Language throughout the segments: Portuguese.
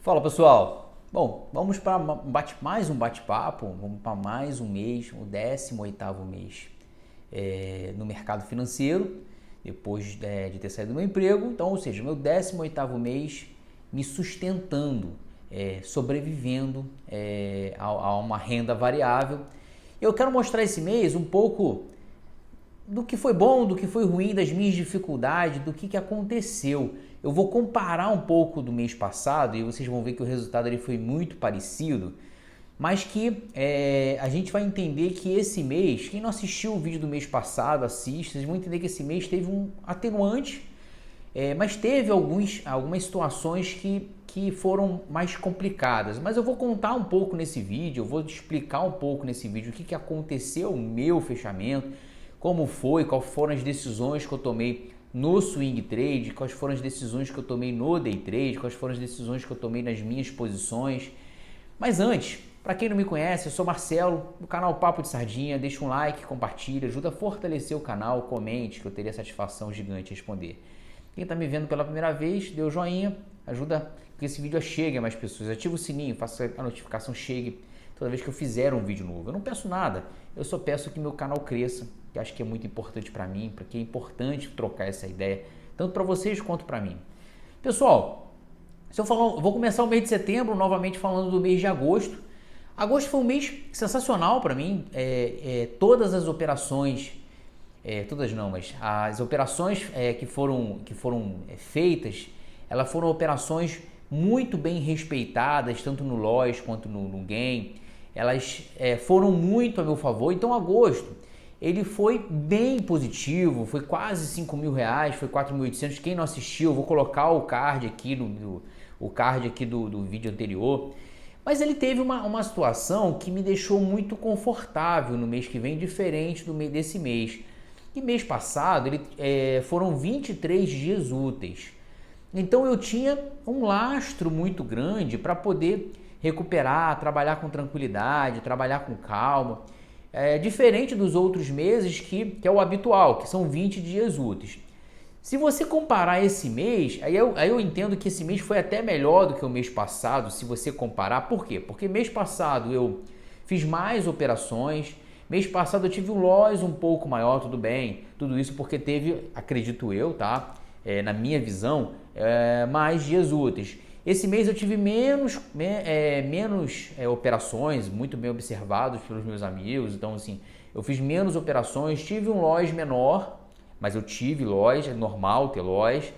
Fala pessoal, bom, vamos para mais um bate-papo, vamos para mais um mês, o 18º mês no mercado financeiro, depois de ter saído do meu emprego, então, ou seja, meu 18º mês me sustentando, sobrevivendo a uma renda variável. Eu quero mostrar esse mês um pouco do que foi bom, do que foi ruim, das minhas dificuldades, do que aconteceu. Eu vou comparar um pouco do mês passado e vocês vão ver que o resultado ele foi muito parecido, mas que a gente vai entender que esse mês, quem não assistiu o vídeo do mês passado, assista, vocês vão entender que esse mês teve um atenuante, mas teve algumas situações que foram mais complicadas. Mas eu vou contar um pouco nesse vídeo, eu vou explicar um pouco nesse vídeo o que aconteceu no meu fechamento, como foi, quais foram as decisões que eu tomei no swing trade, quais foram as decisões que eu tomei no day trade, quais foram as decisões que eu tomei nas minhas posições. Mas antes, para quem não me conhece, eu sou Marcelo, do canal Papo de Sardinha. Deixa um like, compartilha, ajuda a fortalecer o canal, comente, que eu teria satisfação gigante em responder. Quem está me vendo pela primeira vez, dê o joinha, ajuda que esse vídeo chegue a mais pessoas. Ativa o sininho, faça a notificação chegue toda vez que eu fizer um vídeo novo. Eu não peço nada, eu só peço que meu canal cresça, que acho que é muito importante para mim, porque é importante trocar essa ideia, tanto para vocês quanto para mim. Pessoal, eu vou começar o mês de setembro, novamente falando do mês de agosto. Agosto foi um mês sensacional para mim, todas as operações, todas não, mas as operações que foram feitas, elas foram operações muito bem respeitadas, tanto no loss quanto no gain. Elas foram muito a meu favor. Então agosto ele foi bem positivo, foi quase 5 mil reais, foi 4.800. Quem não assistiu, eu vou colocar o card aqui do vídeo anterior. Mas ele teve uma situação que me deixou muito confortável no mês que vem, diferente desse mês. E mês passado foram 23 dias úteis. Então eu tinha um lastro muito grande para poder recuperar, trabalhar com tranquilidade, trabalhar com calma. Diferente dos outros meses que é o habitual, que são 20 dias úteis. Se você comparar esse mês, aí eu entendo que esse mês foi até melhor do que o mês passado, se você comparar. Por quê? Porque mês passado eu fiz mais operações, mês passado eu tive um loss um pouco maior, tudo bem, tudo isso porque teve, acredito eu, tá? Na minha visão, mais dias úteis. Esse mês eu tive menos operações, muito bem observados pelos meus amigos. Então, assim, eu fiz menos operações, tive um loss menor, mas eu tive loss, é normal ter loss.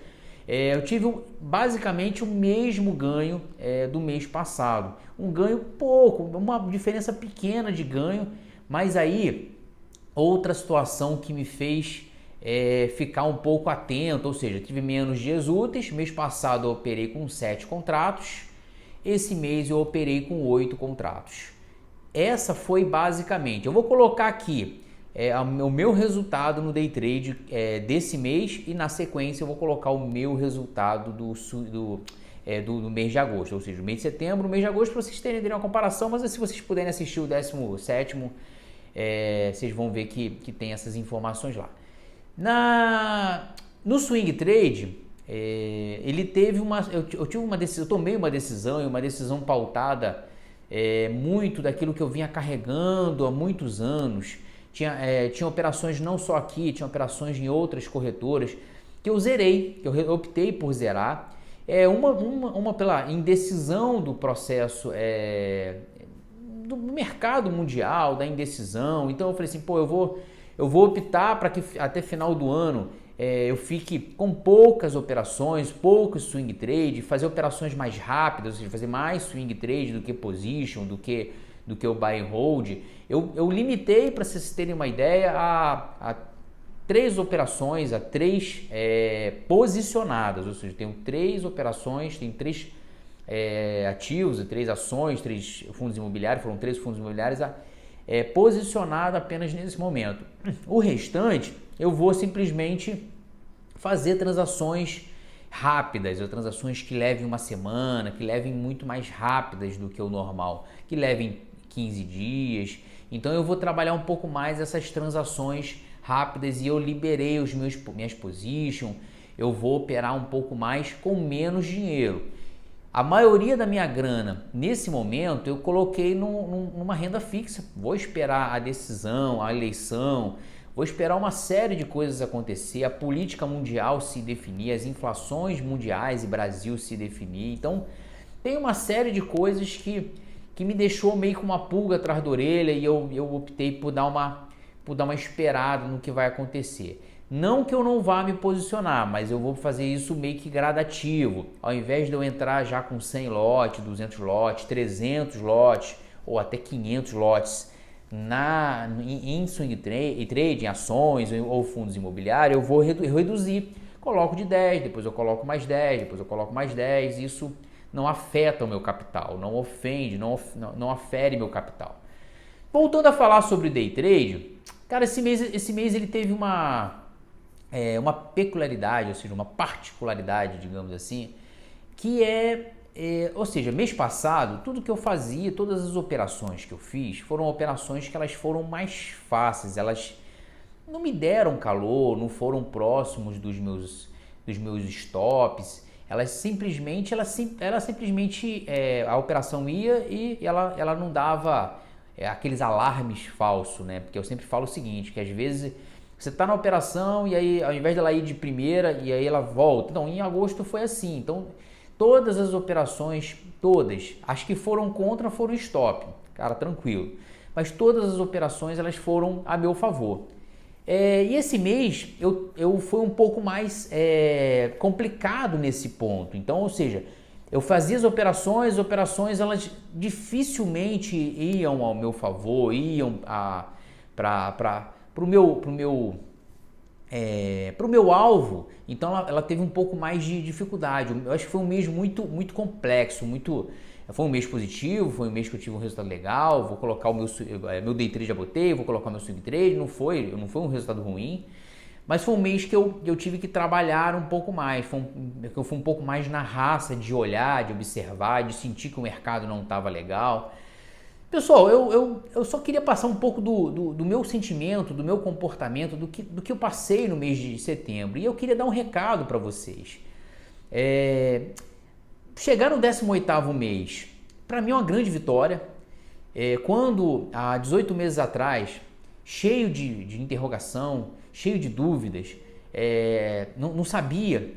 Eu tive basicamente o mesmo ganho do mês passado. Um ganho pouco, uma diferença pequena de ganho, mas aí outra situação que me fez ficar um pouco atento, ou seja, tive menos dias úteis. Mês passado eu operei com 7 contratos, esse mês eu operei com 8 contratos. Essa foi basicamente, eu vou colocar aqui o meu resultado no day trade desse mês e na sequência eu vou colocar o meu resultado do mês de agosto, ou seja, o mês de setembro, o mês de agosto, para vocês terem uma comparação. Mas se vocês puderem assistir o 17º, vocês vão ver que tem essas informações lá. No swing trade, ele teve eu tomei uma decisão, e uma decisão pautada muito daquilo que eu vinha carregando há muitos anos. Tinha operações não só aqui, tinha operações em outras corretoras que eu zerei, que eu optei por zerar. Uma pela indecisão do processo do mercado mundial, da indecisão. Então eu falei assim, pô, eu vou optar para que até final do ano eu fique com poucas operações, poucos swing trade, fazer operações mais rápidas, ou seja, fazer mais swing trade do que position, do que o buy and hold. Eu limitei, para vocês terem uma ideia, a 3 operações, a 3 posicionadas, ou seja, tenho 3 operações, tem 3 ativos, 3 ações, 3 fundos imobiliários, foram 3 fundos imobiliários posicionado apenas nesse momento. O restante eu vou simplesmente fazer transações rápidas, ou transações que levem uma semana, que levem muito mais rápidas do que o normal, que levem 15 dias. Então eu vou trabalhar um pouco mais essas transações rápidas e eu liberei minhas positions. Eu vou operar um pouco mais com menos dinheiro. A maioria da minha grana, nesse momento, eu coloquei numa renda fixa. Vou esperar a decisão, a eleição, vou esperar uma série de coisas acontecer, a política mundial se definir, as inflações mundiais e Brasil se definir. Então, tem uma série de coisas que me deixou meio com uma pulga atrás da orelha e eu optei por dar uma esperada no que vai acontecer. Não que eu não vá me posicionar, mas eu vou fazer isso meio que gradativo. Ao invés de eu entrar já com 100 lotes, 200 lotes, 300 lotes ou até 500 lotes em swing trade, em ações ou fundos imobiliários, eu vou reduzir. Coloco de 10, depois eu coloco mais 10, depois eu coloco mais 10. Isso não afeta o meu capital, não ofende, não afere meu capital. Voltando a falar sobre day trade, cara, esse mês ele teve uma peculiaridade, ou seja, uma particularidade, digamos assim, que ou seja, mês passado, tudo que eu fazia, todas as operações que eu fiz, foram operações que elas foram mais fáceis, elas não me deram calor, não foram próximos dos meus stops, a operação ia e ela não dava aqueles alarmes falsos, né? Porque eu sempre falo o seguinte, que às vezes você está na operação e aí ao invés dela ir de primeira e aí ela volta. Então, em agosto foi assim. Então, todas as operações, as que foram contra foram stop, cara, tranquilo. Mas todas as operações elas foram a meu favor. E esse mês eu fui um pouco mais complicado nesse ponto. Então, ou seja, eu fazia as operações elas dificilmente iam ao meu favor, iam para o meu alvo. Então ela teve um pouco mais de dificuldade. Eu acho que foi um mês muito complexo, foi um mês positivo, foi um mês que eu tive um resultado legal. Vou colocar o meu day trade, já botei, vou colocar o meu swing trade, não foi um resultado ruim, mas foi um mês que eu tive que trabalhar um pouco mais, eu fui um pouco mais na raça de olhar, de observar, de sentir que o mercado não estava legal. Pessoal, eu só queria passar um pouco do meu sentimento, do meu comportamento, do que eu passei no mês de setembro. E eu queria dar um recado para vocês. Chegar no 18º mês, para mim é uma grande vitória. Quando, há 18 meses atrás, cheio de interrogação, cheio de dúvidas, não sabia,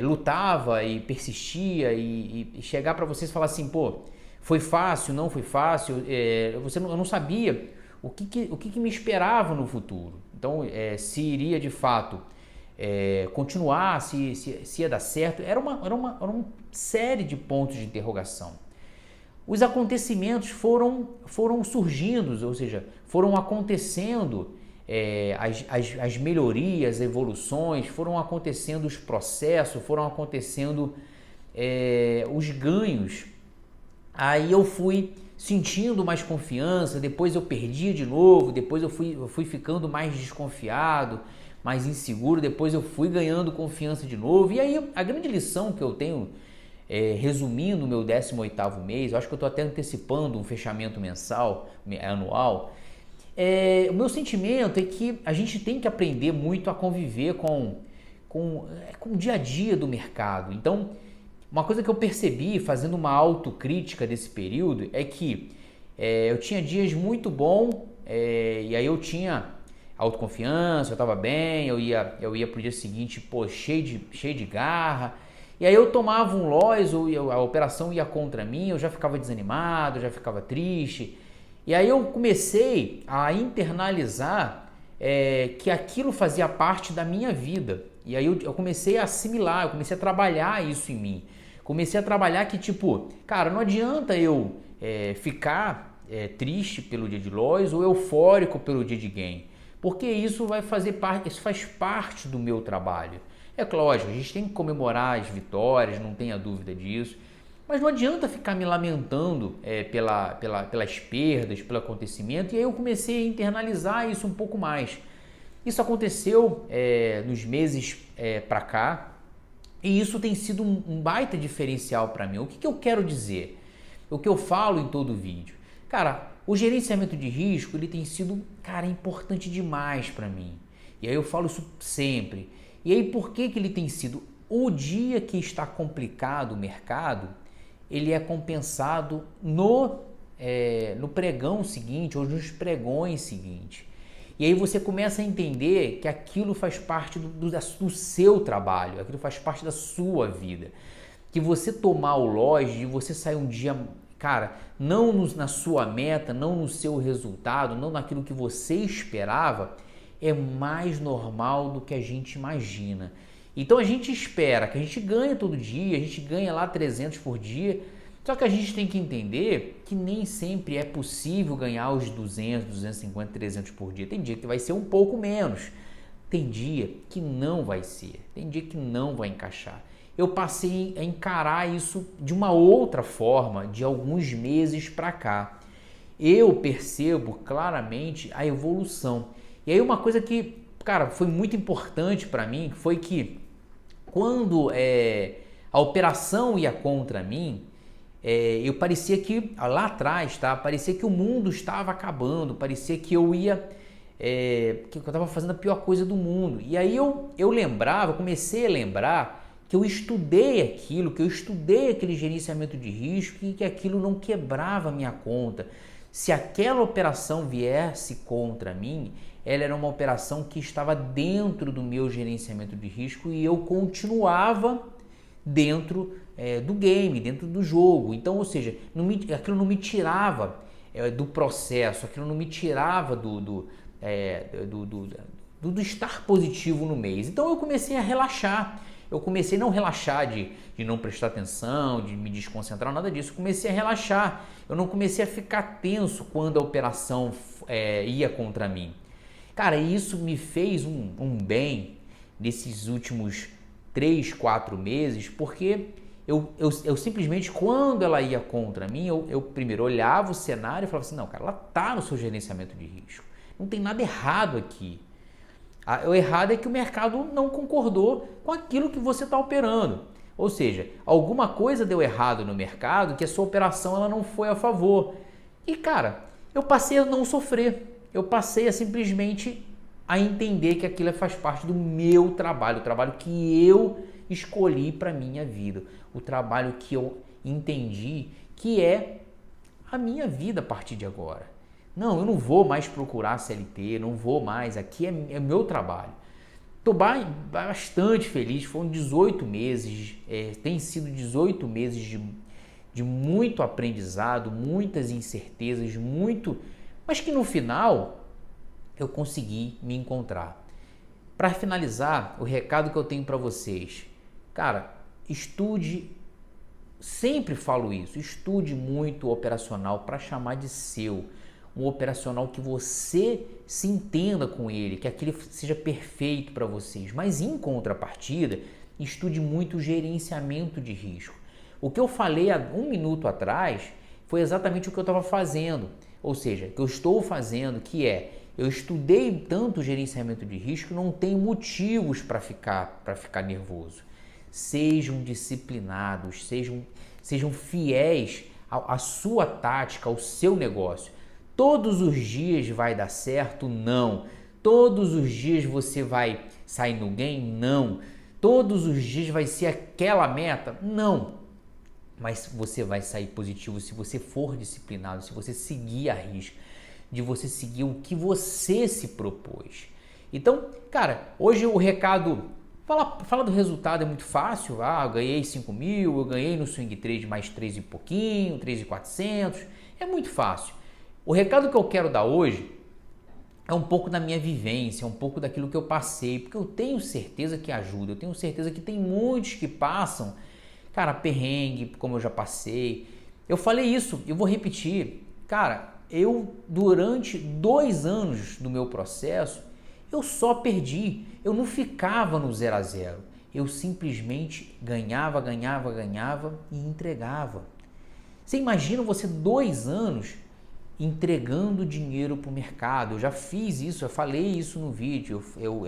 lutava e persistia e chegar para vocês e falar assim, pô, foi fácil, não foi fácil, eu não sabia o que me esperava no futuro. Então, se iria de fato continuar, se ia dar certo, era uma série de pontos de interrogação. Os acontecimentos foram surgindo, ou seja, foram acontecendo as melhorias, as evoluções, foram acontecendo os processos, foram acontecendo os ganhos. Aí eu fui sentindo mais confiança, depois eu perdi de novo, depois eu fui ficando mais desconfiado, mais inseguro, depois eu fui ganhando confiança de novo. E aí a grande lição que eu tenho, resumindo o meu 18º mês, eu acho que eu estou até antecipando um fechamento anual, o meu sentimento é que a gente tem que aprender muito a conviver com o dia a dia do mercado. Então, uma coisa que eu percebi fazendo uma autocrítica desse período é que eu tinha dias muito bons e aí eu tinha autoconfiança, eu estava bem, eu ia pro dia seguinte, pô, cheio de garra, e aí eu tomava um loss ou a operação ia contra mim, eu já ficava desanimado, eu já ficava triste, e aí eu comecei a internalizar que aquilo fazia parte da minha vida, e aí eu comecei a assimilar, eu comecei a trabalhar isso em mim. Comecei a trabalhar que, tipo, cara, não adianta eu ficar triste pelo dia de loss ou eufórico pelo dia de gain, porque isso faz parte do meu trabalho. É lógico, a gente tem que comemorar as vitórias, não tenha dúvida disso, mas não adianta ficar me lamentando pelas perdas, pelo acontecimento, e aí eu comecei a internalizar isso um pouco mais. Isso aconteceu nos meses para cá, e isso tem sido um baita diferencial para mim. O que eu quero dizer? O que eu falo em todo vídeo. Cara, o gerenciamento de risco, ele tem sido, cara, importante demais para mim. E aí eu falo isso sempre. E aí por que ele tem sido? O dia que está complicado o mercado, ele é compensado no pregão seguinte ou nos pregões seguintes. E aí você começa a entender que aquilo faz parte do seu trabalho, aquilo faz parte da sua vida. Que você tomar o loja e você sair um dia, cara, não na sua meta, não no seu resultado, não naquilo que você esperava, é mais normal do que a gente imagina. Então a gente espera que a gente ganhe todo dia, a gente ganha lá 300 por dia, só que a gente tem que entender que nem sempre é possível ganhar os 200, 250, 300 por dia. Tem dia que vai ser um pouco menos, tem dia que não vai ser, tem dia que não vai encaixar. Eu passei a encarar isso de uma outra forma de alguns meses para cá. Eu percebo claramente a evolução. E aí uma coisa que, cara, foi muito importante para mim foi que quando a operação ia contra mim, eu parecia que, lá atrás, tá? Parecia que o mundo estava acabando, parecia que eu estava fazendo a pior coisa do mundo. E aí eu comecei a lembrar que eu estudei aquilo, que eu estudei aquele gerenciamento de risco e que aquilo não quebrava a minha conta. Se aquela operação viesse contra mim, ela era uma operação que estava dentro do meu gerenciamento de risco e eu continuava dentro do game, dentro do jogo. Então, ou seja, aquilo não me tirava do processo, aquilo não me tirava do estar positivo no mês. Então eu comecei a relaxar. Eu comecei a não relaxar de não prestar atenção, de me desconcentrar, nada disso. Eu comecei a relaxar. Eu não comecei a ficar tenso quando a operação ia contra mim. Cara, isso me fez um bem nesses últimos 3, 4 meses, porque eu simplesmente, quando ela ia contra mim, eu primeiro olhava o cenário e falava assim, não, cara, ela tá no seu gerenciamento de risco. Não tem nada errado aqui. O errado é que o mercado não concordou com aquilo que você está operando. Ou seja, alguma coisa deu errado no mercado que a sua operação ela não foi a favor. E cara, eu passei a não sofrer. Eu passei a simplesmente a entender que aquilo faz parte do meu trabalho, o trabalho que eu escolhi para minha vida, o trabalho que eu entendi que é a minha vida a partir de agora. Não, eu não vou mais procurar CLT, não vou mais, aqui é meu trabalho. Estou bastante feliz, foram 18 meses, tem sido 18 meses de muito aprendizado, muitas incertezas, mas que no final eu consegui me encontrar. Para finalizar, o recado que eu tenho para vocês, cara, estude, sempre falo isso, estude muito o operacional para chamar de seu. Um operacional que você se entenda com ele, que aquele seja perfeito para vocês. Mas em contrapartida, estude muito o gerenciamento de risco. O que eu falei há 1 minuto atrás foi exatamente o que eu estava fazendo. Ou seja, o que eu estou fazendo, eu estudei tanto o gerenciamento de risco, não tenho motivos para ficar nervoso. Sejam disciplinados, sejam fiéis à sua tática, ao seu negócio. Todos os dias vai dar certo? Não. Todos os dias você vai sair no game? Não. Todos os dias vai ser aquela meta? Não. Mas você vai sair positivo se você for disciplinado, se você seguir a risca, de você seguir o que você se propôs. Então, cara, hoje o recado, falar do resultado é muito fácil. Eu ganhei 5 mil, eu ganhei no swing trade mais 3 e pouquinho, 3.400, é muito fácil. O recado que eu quero dar hoje é um pouco da minha vivência, um pouco daquilo que eu passei, porque eu tenho certeza que ajuda, eu tenho certeza que tem muitos que passam, cara, perrengue, como eu já passei. Eu falei isso, eu vou repetir, cara, durante 2 anos do meu processo, eu só perdi, eu não ficava no 0 a 0, eu simplesmente ganhava e entregava. Você imagina você 2 anos entregando dinheiro para o mercado? Eu já fiz isso, eu falei isso no vídeo, eu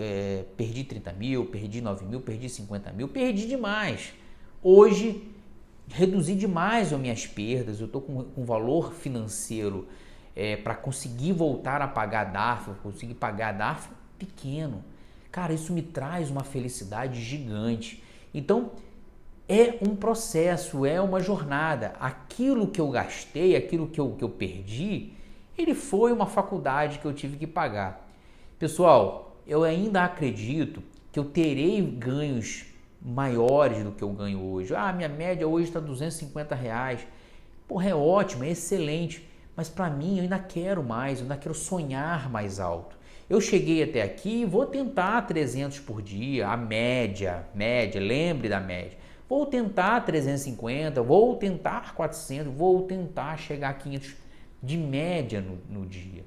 perdi 30 mil, perdi 9 mil, perdi 50 mil, perdi demais. Hoje, reduzi demais as minhas perdas, eu estou com um valor financeiro para conseguir voltar a pagar a DARF, conseguir pagar a DARF pequeno. Cara, isso me traz uma felicidade gigante. Então, é um processo, é uma jornada. Aquilo que eu gastei, aquilo que eu perdi, ele foi uma faculdade que eu tive que pagar. Pessoal, eu ainda acredito que eu terei ganhos maiores do que eu ganho hoje. Minha média hoje está R$ 250. Porra, é ótimo, é excelente. Mas para mim, eu ainda quero mais, eu ainda quero sonhar mais alto. Eu cheguei até aqui e vou tentar 300 por dia, a média, lembre da média. Vou tentar 350, vou tentar 400, vou tentar chegar a 500 de média no dia.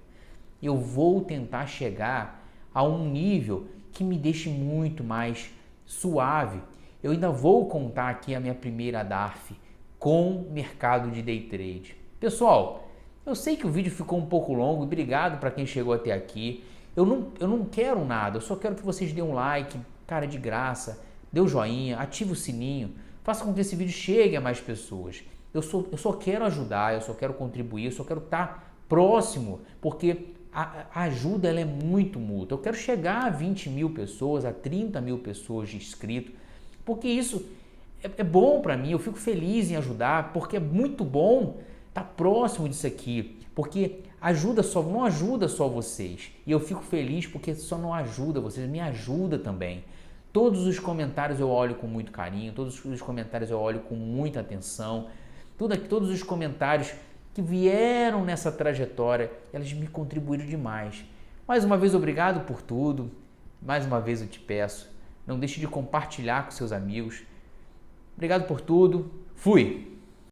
Eu vou tentar chegar a um nível que me deixe muito mais suave. Eu ainda vou contar aqui a minha primeira DARF com mercado de day trade. Pessoal, eu sei que o vídeo ficou um pouco longo, obrigado para quem chegou até aqui. Eu não quero nada, eu só quero que vocês dêem um like, cara, de graça, dê o joinha, ative o sininho, faça com que esse vídeo chegue a mais pessoas. Eu só quero ajudar, eu só quero contribuir, eu só quero estar próximo, porque a ajuda ela é muito mútua. Eu quero chegar a 20 mil pessoas, a 30 mil pessoas de inscritos, porque isso é bom para mim, eu fico feliz em ajudar, porque é muito bom estar próximo disso aqui, porque não ajuda só vocês, e eu fico feliz porque só não ajuda vocês, me ajuda também. Todos os comentários eu olho com muito carinho, todos os comentários eu olho com muita atenção, todos os comentários que vieram nessa trajetória, elas me contribuíram demais. Mais uma vez, obrigado por tudo, mais uma vez eu te peço, não deixe de compartilhar com seus amigos. Obrigado por tudo, fui!